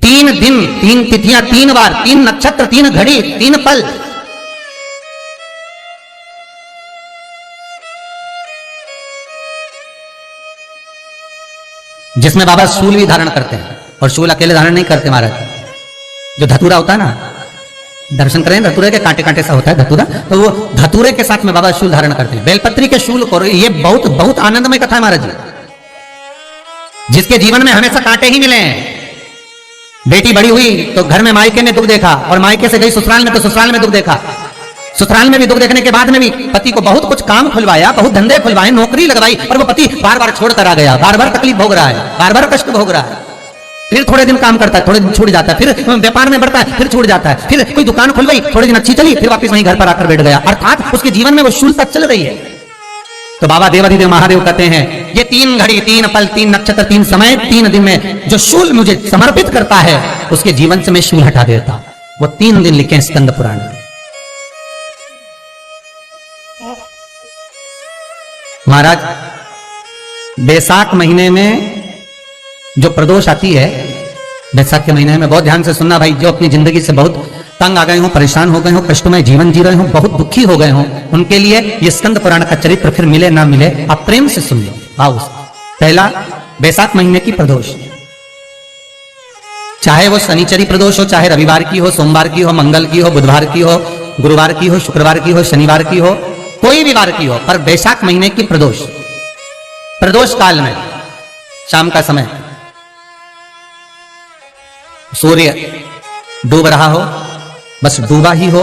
3 दिन, 3 तिथियां, 3 बार, 3 नक्षत्र, 3 घड़ी, 3 पल। जिसमें बाबा शूल भी धारण करते हैं, और शूल अकेले धारण नहीं करते महाराज। जो धतूरा होता है ना, दर्शन करें धतूरे के कांटे कांटे सा होता है धतूरा, तो वो धतूरे के साथ में बाबा शूल धारण करते हैं। बेलपत्री के शूल को, ये बहुत बहुत आनंदमय कथा है महाराज जी। जिसके जीवन में हमेशा कांटे ही मिले हैं। बेटी बड़ी हुई तो घर में मायके ने दुख देखा, और मायके से गई ससुराल में तो ससुराल में दुख देखा। ससुराल में भी दुख देखने के बाद में भी पति को बहुत कुछ काम खुलवाया, बहुत धंधे खुलवाए, नौकरी लगवाई, और वो पति बार बार छोड़कर आ गया, बार बार तकलीफ भोग रहा है, बार बार कष्ट भोग रहा है। फिर थोड़े दिन काम करता है, थोड़े दिन छूट जाता है, फिर व्यापार में बढ़ता है, फिर छूट जाता है, फिर कोई दुकान खुलवाई, थोड़े दिन अच्छी चली, फिर वापस वहीं घर पर आकर बैठ गया। अर्थात उसके जीवन में वो शूलता चल रही है। तो बाबा देवाधिदेव महादेव कहते हैं, ये 3 घड़ी, 3 पल, 3 नक्षत्र, 3 समय, 3 दिन में जो शूल मुझे समर्पित करता है, उसके जीवन से मैं शूल हटा देता हूं। वो 3 दिन लिखे स्कंद पुराण में। महाराज, बैसाख महीने में जो प्रदोष आती है, बैसाख के महीने में बहुत ध्यान से सुनना भाई, जो अपनी जिंदगी से बहुत तंग आ गए हो, परेशान हो गए हो, कष्टमय जीवन जी रहे हो, बहुत दुखी हो गए हो, उनके लिए ये स्कंद पुराण का चरित्र फिर मिले ना मिले, आप प्रेम से सुन लो। आओ, पहला बैसाख महीने की प्रदोष, चाहे वो शनिचरी प्रदोष हो, चाहे रविवार की हो, सोमवार की हो, मंगल की हो, बुधवार की हो, गुरुवार की हो, शुक्रवार की हो, शनिवार की हो, कोई भी वार की हो, पर बैसाख महीने की प्रदोष, प्रदोष काल में शाम का समय सूर्य डूब रहा हो, बस डूबा ही हो,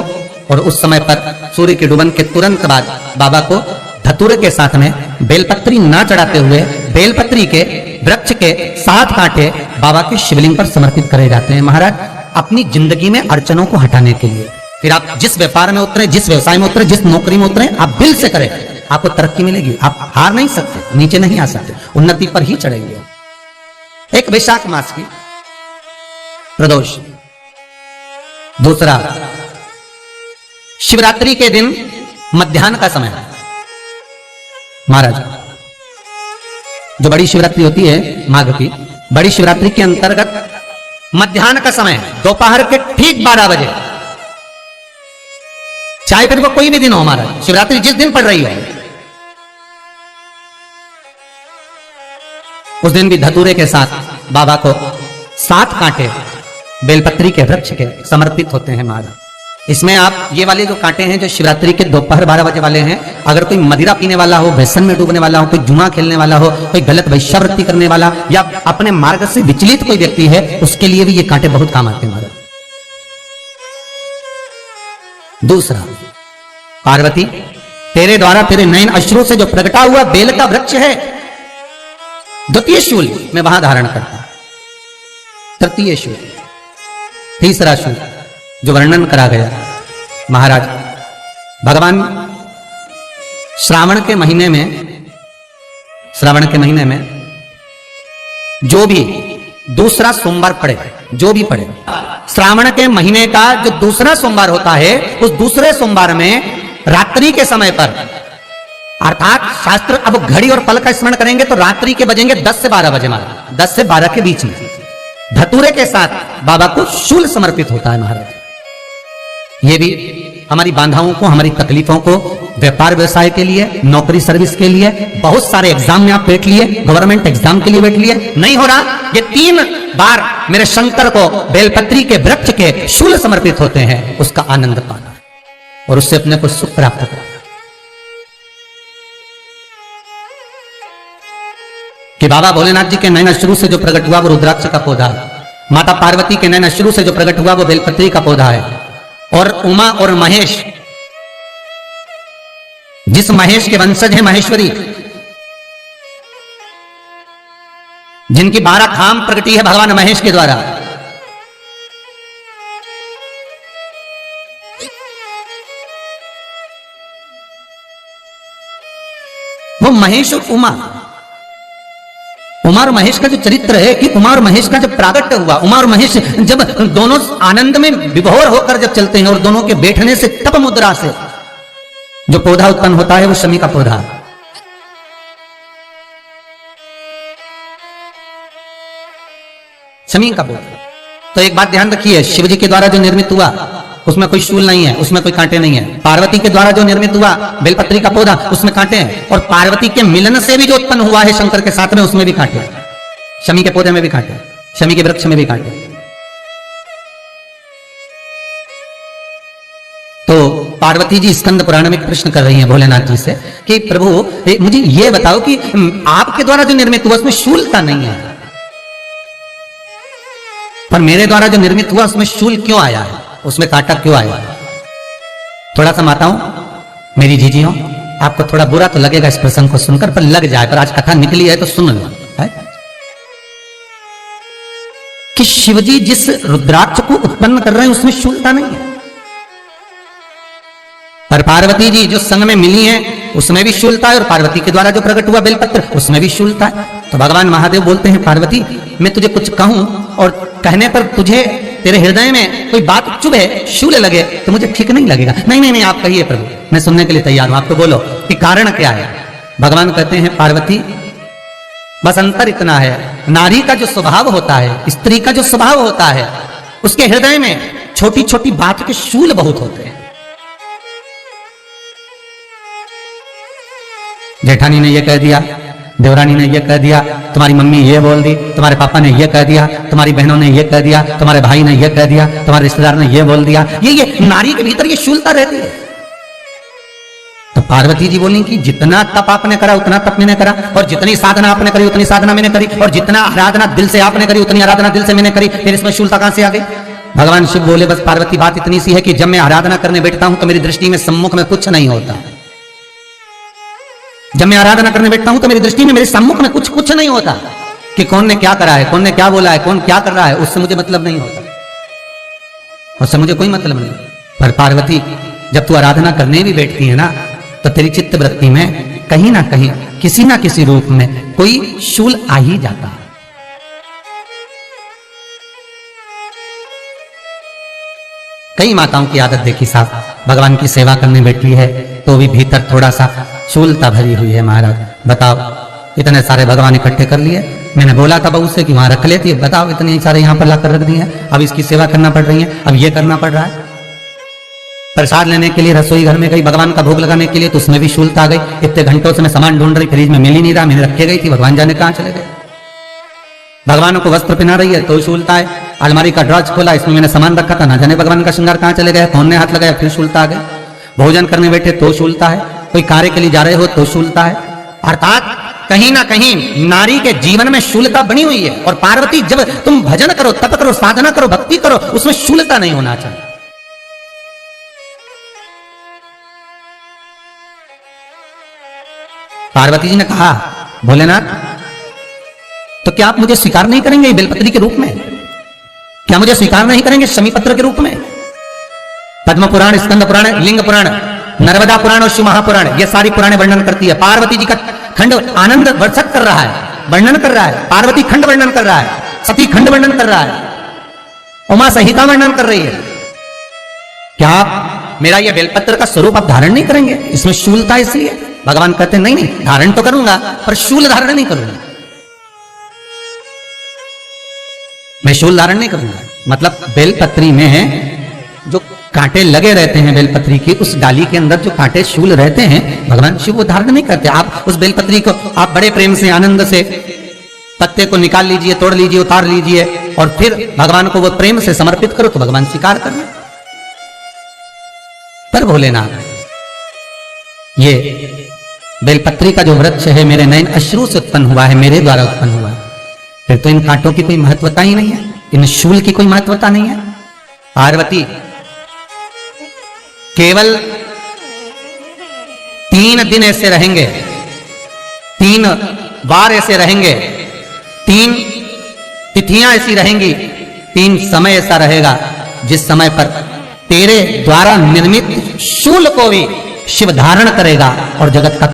और उस समय पर सूर्य के डूबन के तुरंत बाद बाबा को धतूरे के साथ में बेलपत्री ना चढ़ाते हुए बेलपत्री के वृक्ष के 7 कांटे बाबा के शिवलिंग पर समर्पित करे जाते हैं महाराज, अपनी जिंदगी में अड़चनों को हटाने के लिए। फिर आप जिस व्यापार में उतरे, जिस व्यवसाय में उतरे, जिस नौकरी में उतरे, आप दिल से करें, आपको तरक्की मिलेगी। आप हार नहीं सकते, नीचे नहीं आ सकते, उन्नति पर ही चढ़ेंगे। एक वैशाख मास की प्रदोष। दूसरा, शिवरात्रि के दिन मध्याह्न का समय महाराज, जो बड़ी शिवरात्रि होती है माघ की, बड़ी शिवरात्रि के अंतर्गत मध्याह्न का समय, दोपहर के ठीक 12 बजे, चाहे फिर वो कोई भी दिन हो महाराज, शिवरात्रि जिस दिन पड़ रही हो, उस दिन भी धतूरे के साथ बाबा को 7 कांटे बेलपत्री के वृक्ष के समर्पित होते हैं महाराज। इसमें आप ये वाले जो कांटे हैं, जो शिवरात्रि के दोपहर 12 बजे वाले हैं, अगर कोई मदिरा पीने वाला हो, व्यसन में डूबने वाला हो, कोई जुआ खेलने वाला हो, कोई गलत वैश्यावृत्ति करने वाला, या अपने मार्ग से विचलित कोई व्यक्ति है, उसके लिए भी ये कांटे बहुत काम आते हैं महाराज। दूसरा, पार्वती, तेरे द्वारा तेरे नयन अश्रु से जो प्रगटा हुआ बेल का वृक्ष है, द्वितीय शूल मैं वहां धारण करता। तृतीय शूल, तीसरा शूल जो वर्णन करा गया महाराज, भगवान श्रावण के महीने में जो भी दूसरा सोमवार पड़े, जो भी पड़े, श्रावण के महीने का जो दूसरा सोमवार होता है, उस दूसरे सोमवार में रात्रि के समय पर, अर्थात शास्त्र अब घड़ी और पल का स्मरण करेंगे तो रात्रि के बजेंगे 10 से 12 बजे महाराज, 10 से 12 के बीच में धतूरे के साथ बाबा को शूल समर्पित होता है महाराज। ये भी हमारी बाधाओं को, हमारी तकलीफों को, व्यापार व्यवसाय के लिए, नौकरी सर्विस के लिए, बहुत सारे एग्जाम में आप बैठ लिए, गवर्नमेंट एग्जाम के लिए बैठ लिए, नहीं हो रहा, ये 3 बार मेरे शंकर को बेलपत्री के वृक्ष के शूल समर्पित होते हैं, उसका आनंद पाना और उससे अपने को सुख प्राप्त करना। कि बाबा भोलेनाथ जी के नयन अश्रु से जो प्रकट हुआ वो रुद्राक्ष का पौधा है, माता पार्वती के नयन अश्रु से जो प्रकट हुआ वो बेलपत्री का पौधा है, और उमा और महेश, जिस महेश के वंशज है महेश्वरी, जिनकी 12 खाम प्रगटी है भगवान महेश के द्वारा, वो महेश और उमा और महेश का जो चरित्र है, कि उमा और महेश का जब प्रागट्य हुआ, उमा और महेश जब दोनों आनंद में विभोर होकर जब चलते हैं, और दोनों के बैठने से तप मुद्रा से जो पौधा उत्पन्न होता है वो शमी का पौधा, शमी का पौधा, तो एक बात ध्यान रखिए, शिव जी के द्वारा जो निर्मित हुआ उसमें कोई शूल नहीं है, उसमें कोई कांटे नहीं है। पार्वती के द्वारा जो निर्मित हुआ बेलपत्री का पौधा, उसमें कांटे हैं। और पार्वती के मिलन से भी जो उत्पन्न हुआ है शंकर के साथ में, उसमें भी कांटे हैं। शमी के पौधे में भी कांटे, शमी के वृक्ष में भी कांटे। तो पार्वती जी स्कंद पुराण में प्रश्न कर रही हैं भोलेनाथ जी से कि प्रभु मुझे ये बताओ कि आपके द्वारा जो निर्मित हुआ उसमें शूलता नहीं है, पर मेरे द्वारा जो निर्मित हुआ उसमें शूल क्यों आया है, उसमें कांटा क्यों आया है? थोड़ा सा माताओं, मेरी जीजियों, आपको थोड़ा बुरा तो लगेगा इस प्रसंग को सुनकर, पर लग जाए, पर आज कथा निकली है तो सुन लो है? कि शिवजी जिस रुद्राक्ष को उत्पन्न कर रहे हैं उसमें शूलता नहीं है, पर पार्वती जी जो संग में मिली हैं उसमें भी शूलता है, और पार्वती के द्वारा जो प्रकट हुआ बेलपत्र उसमें भी शूलता है। तो भगवान महादेव बोलते हैं, पार्वती मैं तुझे कुछ कहूं और कहने पर तुझे तेरे हृदय में कोई बात चुभे, शूल लगे तो मुझे ठीक नहीं लगेगा। नहीं नहीं नहीं, आप कहिए प्रभु, मैं सुनने के लिए तैयार हूं, आपको बोलो कि कारण क्या है। भगवान कहते हैं, पार्वती बस अंतर इतना है, नारी का जो स्वभाव होता है, स्त्री का जो स्वभाव होता है, उसके हृदय में छोटी छोटी बात के शूल बहुत होते हैं। जेठानी ने ये कह दिया, देवरानी ने ये कह दिया, तुम्हारी मम्मी ये बोल दी, तुम्हारे पापा ने ये कह दिया, तुम्हारी बहनों ने ये कह दिया, तुम्हारे भाई ने ये कह दिया, तुम्हारे रिश्तेदार ने ये बोल दिया। ये नारी के भीतर ये शूलता रहती है। तो पार्वती जी बोली कि जितना तप आपने करा उतना तप मैंने करा, और जितनी साधना आपने करी उतनी साधना मैंने करी, और जितना आराधना दिल से आपने करी उतनी आराधना दिल से मैंने करी, फिर इसमें शूलता कहां से आ गई? भगवान शिव बोले, बस पार्वती बात इतनी सी है कि जब मैं आराधना करने बैठता हूं तो मेरी दृष्टि में सम्मुख में कुछ नहीं होता। जब मैं आराधना करने बैठता हूं तो मेरी दृष्टि में, मेरे सम्मुख में कुछ नहीं होता कि कौन ने क्या करा है, कौन ने क्या बोला है, कौन क्या कर रहा है, उससे मुझे मतलब नहीं होता, उससे मुझे कोई मतलब नहीं। पर पार्वती जब तू आराधना करने भी बैठती है ना, तो तेरी चित्त वृत्ति में कहीं ना कहीं किसी ना किसी रूप में कोई शूल आ ही जाता है। कई माताओं की आदत देखी साहब, भगवान की सेवा करने बैठी है तो भी भीतर थोड़ा सा शूलता भरी हुई है। महाराज बताओ, इतने सारे भगवान इकट्ठे कर लिए, मैंने बोला था बहू से कि वहां रख लेती है, बताओ इतने सारे यहां पर लाकर रख दिए हैं, अब इसकी सेवा करना पड़ रही है, अब ये करना पड़ रहा है। प्रसाद लेने के लिए रसोई घर में गई, भगवान का भोग लगाने के लिए, तो उसमें भी शूलता आ गई। इतने घंटों से मैं सामान ढूंढ रही, फ्रिज में मिल ही नहीं रहा, मैंने रखे गई थी, भगवान जाने कहां चले गए। भगवान को वस्त्र पहना रही है तो शूलता है, अलमारी का ड्रॉज खोला, इसमें मैंने सामान रखा था, ना जाने भगवान का श्रृंगार कहां चले गए, कौन ने हाथ लगाया, फिर शूलता आ गई। भोजन करने बैठे तो शूलता है, कोई कार्य के लिए जा रहे हो तो शूलता है। अर्थात कहीं ना कहीं नारी के जीवन में शूलता बनी हुई है। और पार्वती जब तुम भजन करो, तप करो, साधना करो, भक्ति करो, उसमें शूलता नहीं होना चाहिए। पार्वती जी ने कहा, भोलेनाथ तो क्या आप मुझे स्वीकार नहीं करेंगे बेलपत्री के रूप में? क्या मुझे स्वीकार नहीं करेंगे शमी पत्र के रूप में? पद्म पुराण, स्कंद पुराण, लिंग पुराण, नर्मदा पुराण और शिव महापुराण, ये सारी पुराणे वर्णन करती है। पार्वती जी का खंड आनंद वर्षक कर रहा है, वर्णन कर रहा है। पार्वती खंड वर्णन कर रहा है, सती खंड वर्णन कर रहा है, उमा संहिता वर्णन कर रही है। क्या आप मेरा यह बेलपत्र का स्वरूप आप धारण नहीं करेंगे? इसमें शूलता इसलिए भगवान कहते नहीं नहीं, धारण तो करूंगा पर शूल धारण नहीं करूंगा, मैं शूल धारण नहीं करूंगा। मतलब बेलपत्री में जो कांटे लगे रहते हैं बेलपत्री की, उस डाली के अंदर जो कांटे शूल रहते हैं, भगवान शिव वो धारण नहीं करते। आप उस बेलपत्री को आप बड़े प्रेम से, आनंद से पत्ते को निकाल लीजिए, तोड़ लीजिए, उतार लीजिए, और फिर भगवान को वो प्रेम से समर्पित करो तो भगवान स्वीकार करना। पर भोलेनाथ, ये बेलपत्री का जो वृक्ष है मेरे नयन अश्रु से उत्पन्न हुआ है, मेरे द्वारा उत्पन्न हुआ है, फिर तो इन कांटों की कोई महत्वता ही नहीं है, इन शूल की कोई महत्वता नहीं है। पार्वती केवल 3 दिन ऐसे रहेंगे, 3 बार ऐसे रहेंगे, 3 तिथियां ऐसी रहेंगी, 3 समय ऐसा रहेगा जिस समय पर तेरे द्वारा निर्मित शूल को भी शिव धारण करेगा और जगत का